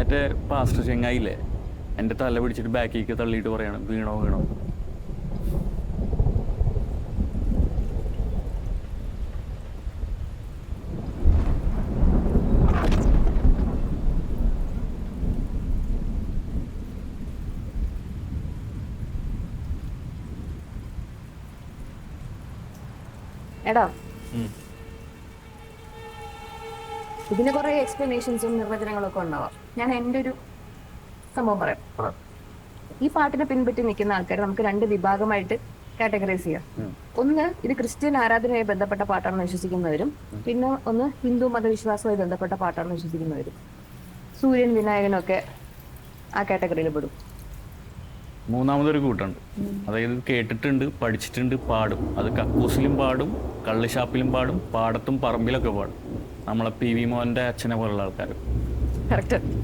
മറ്റേ പാസ്റ്റർ ചെങ്ങായില്ലേ, എൻ്റെ തല പിടിച്ചിട്ട് ബാക്കിലേക്ക് തള്ളിയിട്ട് പറയാണ് വീണോ വീണോ. എടാ, ഇതിന് കുറെ എക്സ്പ്ലനേഷൻസും നിർവചനങ്ങളും ഒക്കെ ഉണ്ടാവാം. ഞാൻ എൻ്റെ ഒരു സംഭവം പറയാം. ഈ പാട്ടിനെ പിൻപറ്റി നിൽക്കുന്ന ആൾക്കാർ നമുക്ക് രണ്ട് വിഭാഗമായിട്ട് കാറ്റഗറൈസ് ചെയ്യാം. ഒന്ന്, ഇത് ക്രിസ്ത്യൻ ആരാധനയുമായി ബന്ധപ്പെട്ട പാട്ടാണെന്ന് വിശ്വസിക്കുന്നവരും, പിന്നെ ഒന്ന് ഹിന്ദു മതവിശ്വാസവുമായി ബന്ധപ്പെട്ട പാട്ടാണെന്ന് വിശ്വസിക്കുന്നവരും. സൂര്യൻ വിനായകനൊക്കെ ആ കാറ്റഗറിയിൽ പെടും. മൂന്നാമതൊരു കൂട്ടുണ്ട്, അതായത് കേട്ടിട്ടുണ്ട്, പഠിച്ചിട്ടുണ്ട്, പാടും. അത് കക്കൂസിലും പാടും, കള്ളുഷാപ്പിലും പാടും, പാടത്തും പറമ്പിലൊക്കെ പാടും. നമ്മളെ പി വി മോഹൻ്റെ അച്ഛനെ പോലുള്ള ആൾക്കാർ. കറക്റ്റ്.